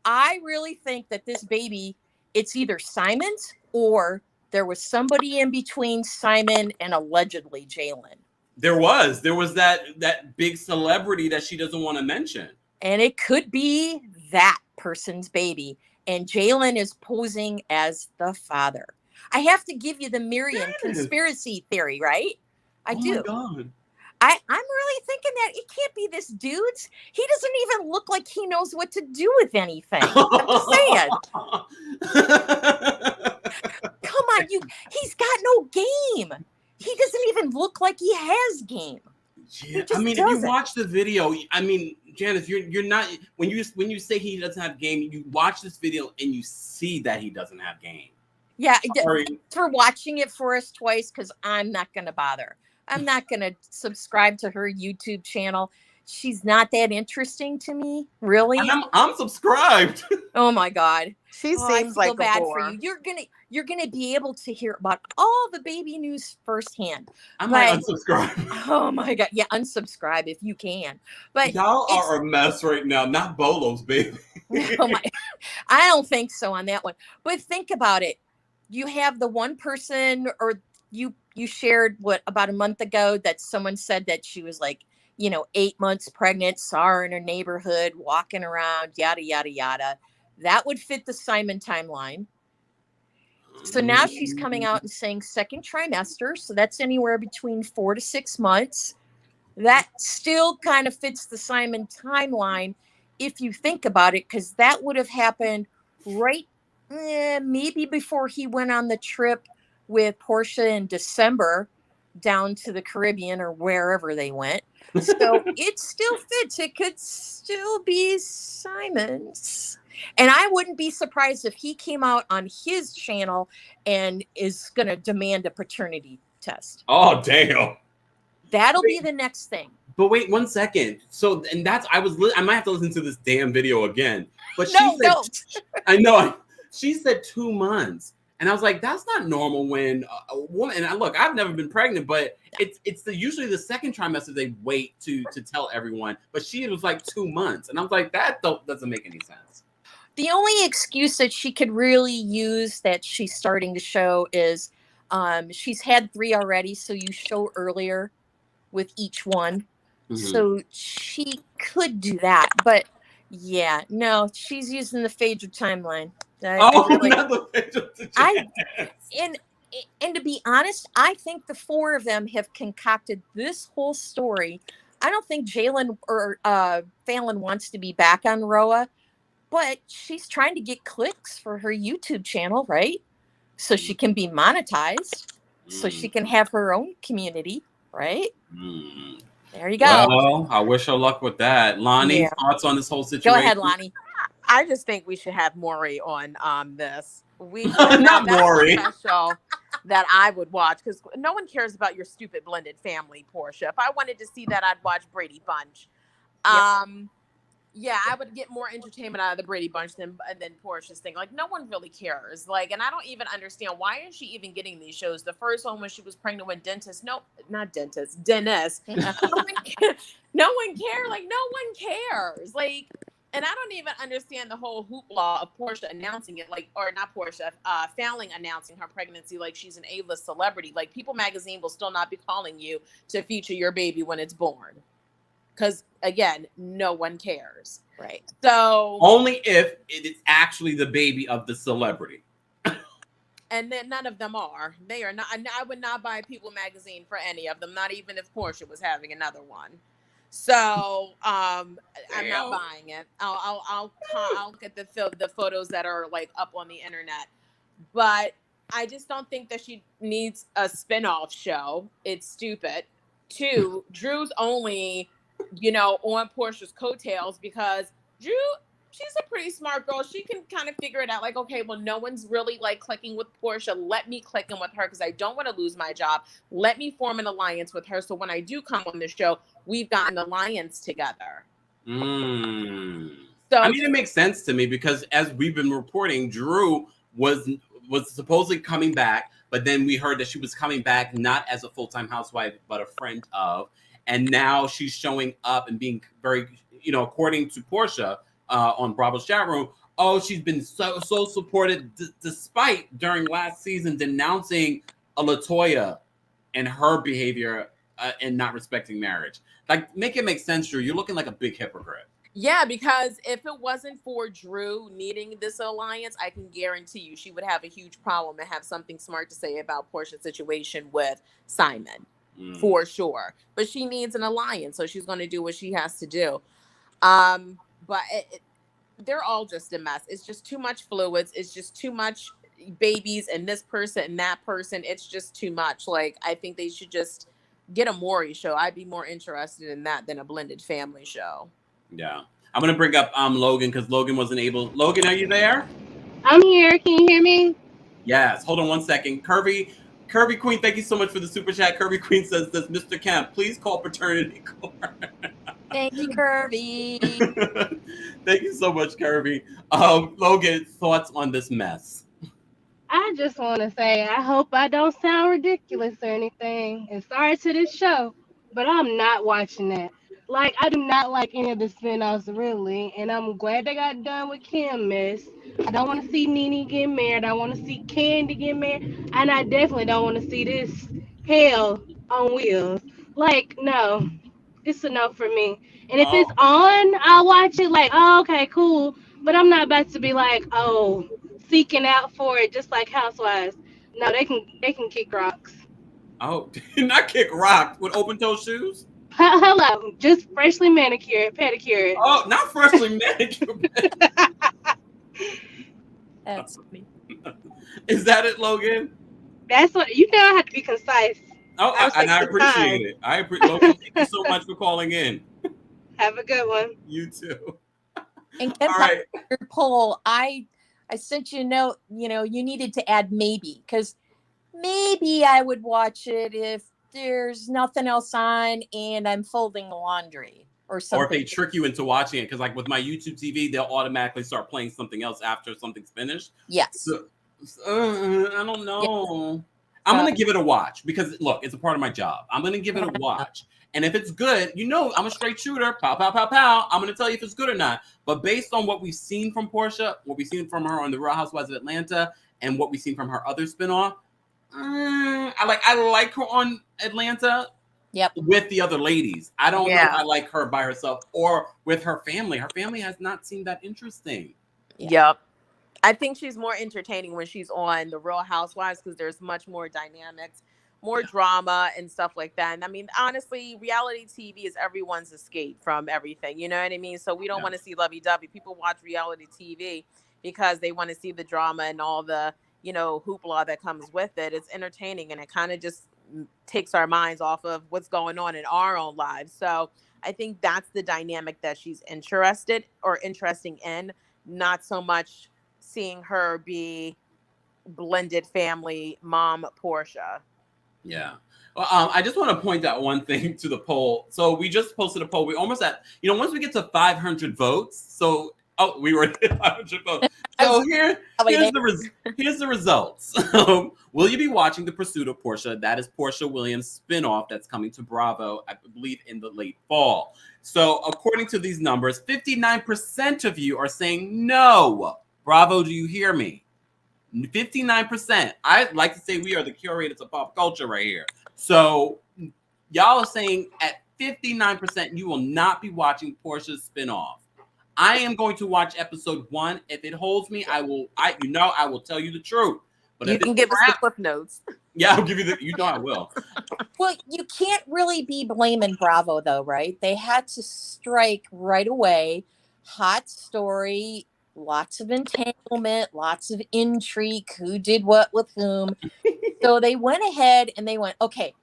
I really think that this baby, it's either Simon's or there was somebody in between Simon and allegedly Jalen. There was that big celebrity that she doesn't want to mention, and it could be that person's baby. And Jalen is posing as the father. I have to give you the Miriam conspiracy theory, right? I do. My God. I'm really thinking that it can't be this dude's. He doesn't even look like he knows what to do with anything. I'm just saying. Come on, he's got no game. He doesn't even look like he has game. Yeah, I mean, if you watch the video, I mean, Janice, you're not when you say he doesn't have game, you watch this video and you see that he doesn't have game. Yeah, thanks for watching it for us twice because I'm not going to bother. I'm not going to subscribe to her YouTube channel. She's not that interesting to me, really. I'm subscribed. Oh my God, she seems like a bad bore. for you. You're gonna be able to hear about all the baby news firsthand. I might unsubscribe. Oh my God, yeah, unsubscribe if you can. But y'all are a mess right now. Not Bolo's baby. Oh my, I don't think so on that one. But think about it. You have the one person, or you shared about a month ago that someone said that she was like, 8 months pregnant, saw her in her neighborhood, walking around, yada, yada, yada. That would fit the Simon timeline. So now she's coming out and saying second trimester. So that's anywhere between 4 to 6 months. That still kind of fits the Simon timeline if you think about it, because that would have happened maybe before he went on the trip with Porsha in December down to the Caribbean or wherever they went. So it still fits. It could still be Simon's. And I wouldn't be surprised if he came out on his channel and is going to demand a paternity test. Oh, damn. That'll be the next thing. But wait 1 second. So, and that's I might have to listen to this damn video again. But No, she said, don't. I know. She said 2 months, and I was like, that's not normal when a woman. And look, I've never been pregnant, but it's usually the second trimester they wait to tell everyone. But she was like 2 months, and I was like, that doesn't make any sense. The only excuse that she could really use that she's starting to show is she's had 3 already, so you show earlier with each one. So she could do that. But yeah, no, she's using the Phaedra timeline. And to be honest, I think the 4 of them have concocted this whole story. I don't think Jalen or Falynn wants to be back on RHOA. But she's trying to get clicks for her YouTube channel, right? So she can be monetized, so she can have her own community, right? There you go. Well, I wish her luck with that. Lonnie, thoughts on this whole situation? Go ahead, Lonnie. I just think we should have Maury on this. We not Maury. Special that I would watch because no one cares about your stupid blended family, Porsha. If I wanted to see that, I'd watch Brady Bunch. Yeah, I would get more entertainment out of the Brady Bunch than Porsha's thing. Like, no one really cares. Like, and I don't even understand why is she even getting these shows? The first one when she was pregnant with Dennis. No one cares. Like, no one cares. Like, and I don't even understand the whole hoopla of Porsha announcing it, like, or not Porsha, Falynn announcing her pregnancy like she's an A-list celebrity. Like, People Magazine will still not be calling you to feature your baby when it's born. Because, again, no one cares. Right. So only if it is actually the baby of the celebrity. And then none of them are. They are not. I would not buy People Magazine for any of them, not even if Porsha was having another one. So I'm not buying it. I'll get the photos that are like up on the internet. But I just don't think that she needs a spinoff show. It's stupid. 2, Drew's only on Porsha's coattails because Drew, she's a pretty smart girl. She can kind of figure it out. Like, okay, well, no one's really like clicking with Porsha. Let me click in with her because I don't want to lose my job. Let me form an alliance with her. So when I do come on the show, we've got an alliance together. So I mean, it makes sense to me because as we've been reporting, Drew was supposedly coming back, but then we heard that she was coming back not as a full-time housewife, but a friend of. And now she's showing up and being very, according to Porsha on Bravo's chat room, she's been so supported despite during last season denouncing LaToya and her behavior and not respecting marriage. Like, make it make sense, Drew. You're looking like a big hypocrite. Yeah, because if it wasn't for Drew needing this alliance, I can guarantee you she would have a huge problem and have something smart to say about Porsha's situation with Simon. For sure. But she needs an alliance, so she's going to do what she has to do. But they're all just a mess. It's just too much fluids. It's just too much babies and this person and that person. It's just too much. Like, I think they should just get a Maury show. I'd be more interested in that than a blended family show. Yeah. I'm going to bring up Logan because Logan wasn't able. Logan, are you there? I'm here. Can you hear me? Yes. Hold on 1 second. Kirby Queen, thank you so much for the super chat. Kirby Queen says, does Mr. Kemp please call paternity court? Thank you, Kirby. Thank you so much, Kirby. Logan, thoughts on this mess? I just want to say I hope I don't sound ridiculous or anything. And sorry to this show, but I'm not watching that. Like, I do not like any of the spinoffs, really. And I'm glad they got done with Kim mess. I don't want to see Nene get married. I want to see Candy get married. And I definitely don't want to see this hell on wheels. Like, no. It's a no for me. And if it's on, I'll watch it like, oh, okay, cool. But I'm not about to be like, seeking out for it just like Housewives. No, they can kick rocks. Oh, not kick rocks with open-toe shoes? Hello, just freshly manicured, pedicured. Oh, not freshly manicured. That's me. Is that it, Logan? That's what I have to be concise. Oh, I appreciate it. Logan, thank you so much for calling in. Have a good one. You too. And Kempire, your poll, I sent you a note. You needed to add maybe because maybe I would watch it if there's nothing else on and I'm folding laundry or something. Or if they trick you into watching it, because like with my YouTube TV, they'll automatically start playing something else after something's finished. Yes. So, I don't know. Yes. I'm going to give it a watch because, look, it's a part of my job. I'm going to give it a watch. And if it's good, I'm a straight shooter. Pow, pow, pow, pow. I'm going to tell you if it's good or not. But based on what we've seen from Porsha, what we've seen from her on The Real Housewives of Atlanta, and what we've seen from her other spinoff, I like her on Atlanta. Yep. With the other ladies. I don't know if I like her by herself or with her family. Her family has not seemed that interesting. Yep. I think she's more entertaining when she's on The Real Housewives because there's much more dynamics, more drama and stuff like that. And I mean, honestly, reality TV is everyone's escape from everything. You know what I mean? So we don't want to see lovey-dovey. People watch reality TV because they want to see the drama and all the, hoopla that comes with it. It's entertaining and it kind of just takes our minds off of what's going on in our own lives. So I think that's the dynamic that she's interesting in, not so much seeing her be blended family mom Porsha. Yeah. Well, I just want to point out one thing to the poll. So we just posted a poll. We almost at, once we get to 500 votes. We were at 500 votes. So here's the results. Will you be watching The Pursuit of Porsha? That is Porsha Williams' spinoff that's coming to Bravo, I believe, in the late fall. So according to these numbers, 59% of you are saying no. Bravo, do you hear me? 59%. I'd like to say we are the curators of pop culture right here. So y'all are saying at 59% you will not be watching Porsha's spinoff. I am going to watch episode 1. If it holds me, I will tell you the truth. But you can give us the clip notes. Yeah, I'll give you I will. Well, you can't really be blaming Bravo though, right? They had to strike right away. Hot story, lots of entanglement, lots of intrigue, who did what with whom. So they went ahead and they went, okay,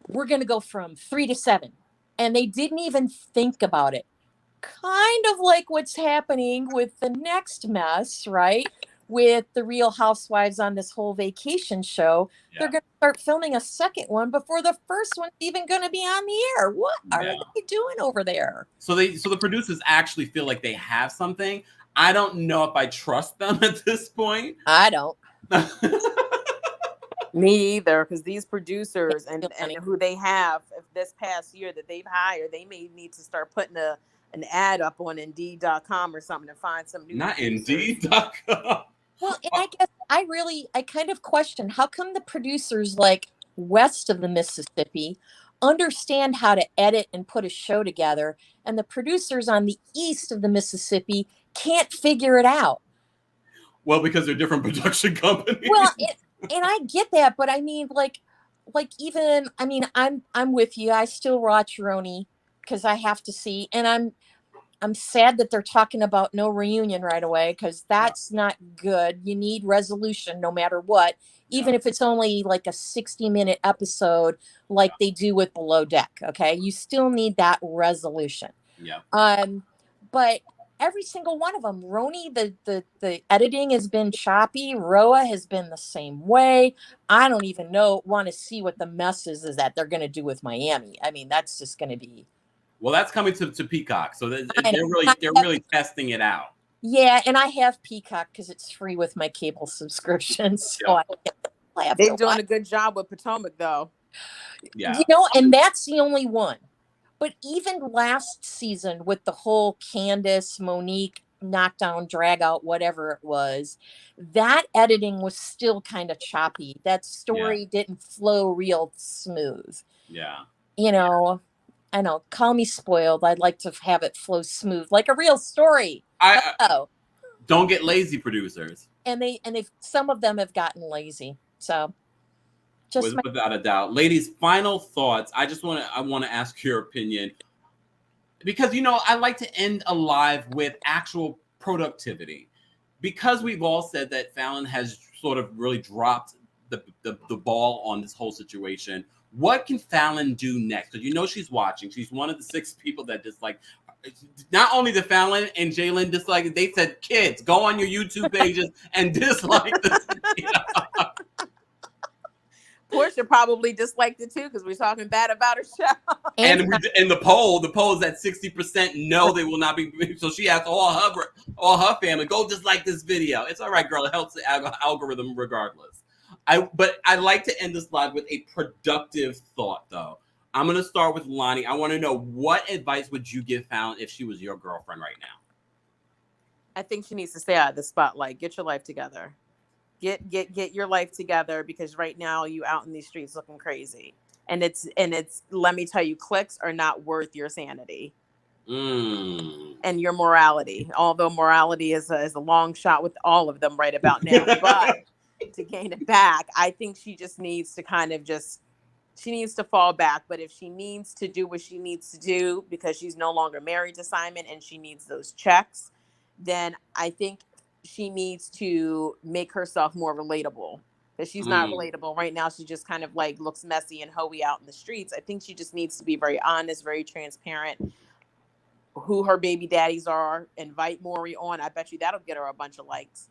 we're going to go from 3 to 7. And they didn't even think about it. Kind of like what's happening with the next mess, right? With the Real Housewives on this whole vacation show. Yeah. They're going to start filming a second one before the first one's even going to be on the air. What are they doing over there? So the producers actually feel like they have something. I don't know if I trust them at this point. I don't. Me either, because these producers and who they have this past year that they've hired, they may need to start putting an ad up on Indeed.com or something to find some new. Not Indeed.com. Well, and I guess I kind of question how come the producers like west of the Mississippi understand how to edit and put a show together, and the producers on the east of the Mississippi can't figure it out. Well, because they're different production companies. Well, and I get that, but I mean, I'm with you. I still watch RHOA because I have to see, and I'm sad that they're talking about no reunion right away because that's not good. You need resolution no matter what, even if it's only like a 60-minute episode like they do with Below Deck. Okay, you still need that resolution. Yeah. But every single one of them, RHOA, the editing has been choppy. RHOA has been the same way. I don't even want to see what the mess is that they're going to do with Miami. I mean, that's just going to be. Well, that's coming to Peacock, so they're really testing it out. Yeah, and I have Peacock because it's free with my cable subscription. So they're doing a good job with Potomac, though. Yeah, and that's the only one. But even last season with the whole Candace, Monique, knockdown, drag out, whatever it was, that editing was still kind of choppy. That story didn't flow real smooth. Yeah. I know, call me spoiled. I'd like to have it flow smooth like a real story. Don't get lazy, producers. And some of them have gotten lazy. So without a doubt. Ladies, final thoughts. I want to ask your opinion because I like to end a live with actual productivity because we've all said that Falynn has sort of really dropped the ball on this whole situation. What can Falynn do next? Because she's watching. She's one of the 6 people that dislike. Not only the Falynn and Jalen dislike. They said, kids, go on your YouTube pages and dislike this. Porsha Porsha probably disliked it too because we're talking bad about her show. And the poll is at 60%. No, they will not be. So she asked all her family, go dislike this video. It's all right, girl. It helps the algorithm regardless. But I like to end this live with a productive thought, though. I'm gonna start with Lonnie. I want to know, what advice would you give Falynn if she was your girlfriend right now? I think she needs to stay out of the spotlight. Get your life together. Get your life together, because right now you out in these streets looking crazy. And it's let me tell you, clicks are not worth your sanity and your morality. Although morality is a long shot with all of them right about now. But to gain it back, I think she just needs to she needs to fall back. But if she needs to do what she needs to do because she's no longer married to Simon and she needs those checks, then I think she needs to make herself more relatable. Because she's not relatable right now. She just kind of like looks messy and hoey out in the streets. I think she just needs to be very honest, very transparent, who her baby daddies are. Invite Maury on. I bet you that'll get her a bunch of likes.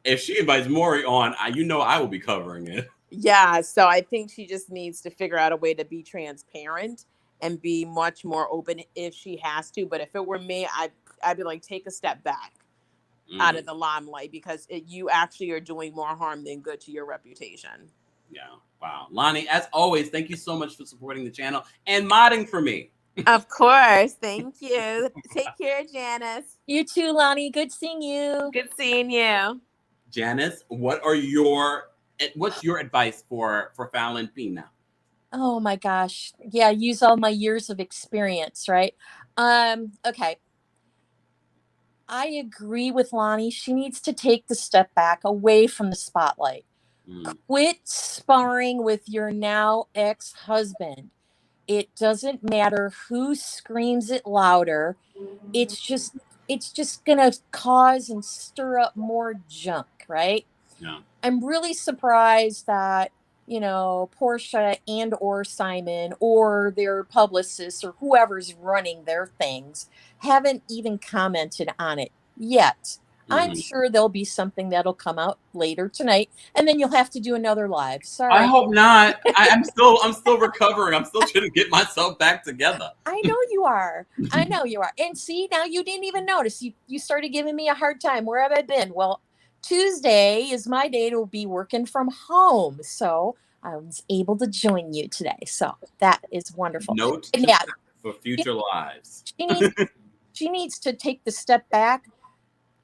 If she invites Maury on, I will be covering it. Yeah, so I think she just needs to figure out a way to be transparent and be much more open if she has to. But if it were me, I'd be like, take a step back out of the limelight, because you actually are doing more harm than good to your reputation. Yeah. Wow. Lonnie, as always, thank you so much for supporting the channel and modding for me. Of course. Thank you. Take care, Janice. You too, Lonnie. Good seeing you. Good seeing you. Janice, what's your advice for Falynn P now? Oh my gosh. Yeah, use all my years of experience, right? Okay. I agree with Lonnie. She needs to take the step back away from the spotlight. Quit sparring with your now ex-husband. It doesn't matter who screams it louder. It's just going to cause and stir up more junk, right? Yeah. I'm really surprised that, Porsha and or Simon or their publicists or whoever's running their things haven't even commented on it yet. I'm sure there'll be something that'll come out later tonight, and then you'll have to do another live. Sorry. I hope not. I'm still recovering. I'm still trying to get myself back together. I know you are. And see, now you didn't even notice. You started giving me a hard time. Where have I been? Well, Tuesday is my day to be working from home. So I was able to join you today. So that is wonderful. Note for future lives. She needs to take the step back.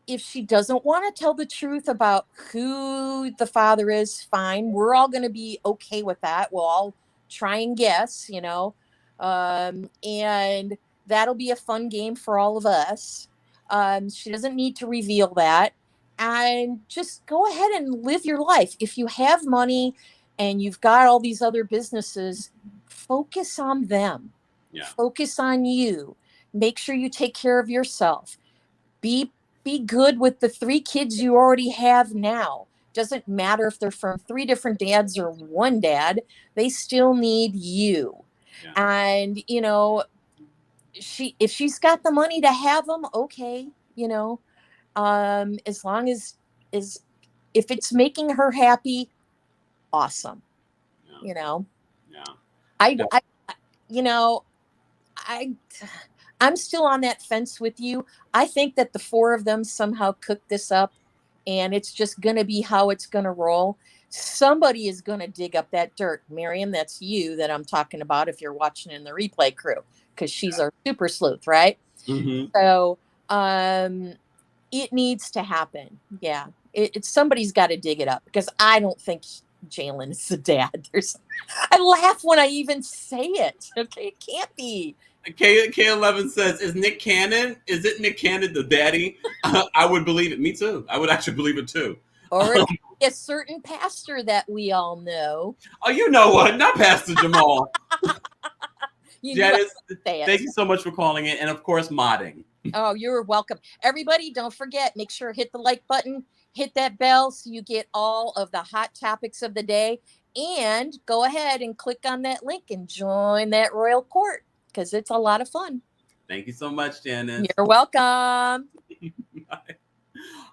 If she doesn't want to tell the truth about who the father is, fine. We're all going to be okay with that. We'll all try and guess, and that'll be a fun game for all of us. She doesn't need to reveal that. And just go ahead and live your life. If you have money and you've got all these other businesses, focus on them. Yeah. Focus on you. Make sure you take care of yourself. Be good with the 3 kids you already have now. Doesn't matter if they're from 3 different dads or 1 dad. They still need you. Yeah. And, if she's got the money to have them, okay, as long as if it's making her happy, awesome. Yeah. I'm still on that fence with you. I think that the 4 of them somehow cooked this up, and it's just going to be how it's going to roll. Somebody is going to dig up that dirt. Miriam, that's you that I'm talking about if you're watching in the replay crew, because she's our super sleuth, right? So it needs to happen. Yeah. It's somebody's got to dig it up, because I don't think Jalen is the dad. I laugh when I even say it. Okay, it can't be. K11 says, is Nick Cannon? Is it Nick Cannon the daddy? I would believe it. Me too. I would actually believe it too. Or a certain pastor that we all know. Oh, you know what? Not Pastor Jamal. Janice, thank you so much for calling in, and of course, modding. Oh, you're welcome. Everybody, don't forget, make sure to hit the like button, hit that bell so you get all of the hot topics of the day, and go ahead and click on that link and join that royal court, because it's a lot of fun. Thank you so much, Janice. You're welcome.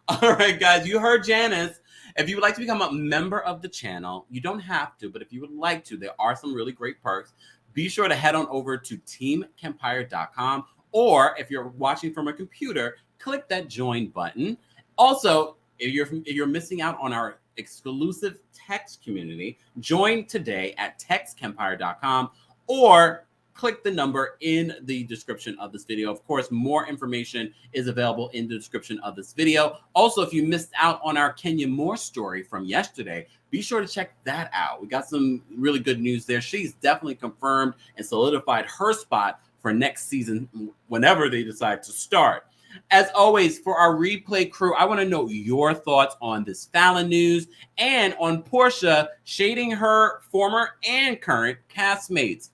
All right, guys, you heard Janice. If you would like to become a member of the channel, you don't have to, but if you would like to, there are some really great perks. Be sure to head on over to TheKempire.com, or if you're watching from a computer, click that join button. Also, if you're missing out on our exclusive text community, join today at TheKempire.com, or click the number in the description of this video. Of course, more information is available in the description of this video. Also, if you missed out on our Kenya Moore story from yesterday, be sure to check that out. We got some really good news there. She's definitely confirmed and solidified her spot for next season whenever they decide to start. As always, for our replay crew, I want to know your thoughts on this Falynn news and on Porsha shading her former and current castmates.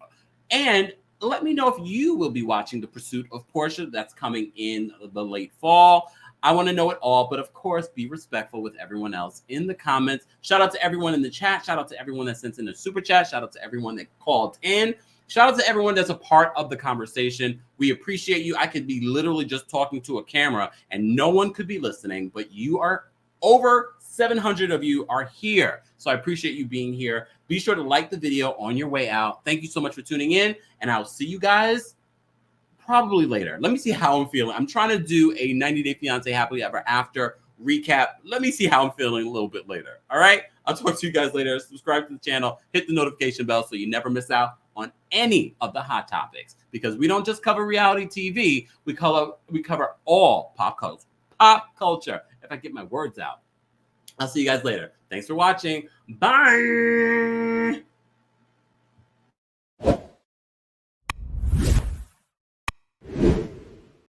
And let me know if you will be watching The Pursuit of Porsha. That's coming in the late fall. I want to know it all, but of course, be respectful with everyone else in the comments. Shout out to everyone in the chat. Shout out to everyone that sent in a super chat. Shout out to everyone that called in. Shout out to everyone that's a part of the conversation. We appreciate you. I could be literally just talking to a camera and no one could be listening, but you are over 700 of you are here. So I appreciate you being here. Be sure to like the video on your way out. Thank you so much for tuning in, and I'll see you guys probably later. Let me see how I'm feeling. I'm trying to do a 90 Day Fiancé Happily Ever After recap. Let me see how I'm feeling a little bit later. All right? I'll talk to you guys later. Subscribe to the channel. Hit the notification bell so you never miss out on any of the hot topics, because we don't just cover reality TV. We cover all pop culture. If I get my words out. I'll see you guys later. Thanks for watching. Bye.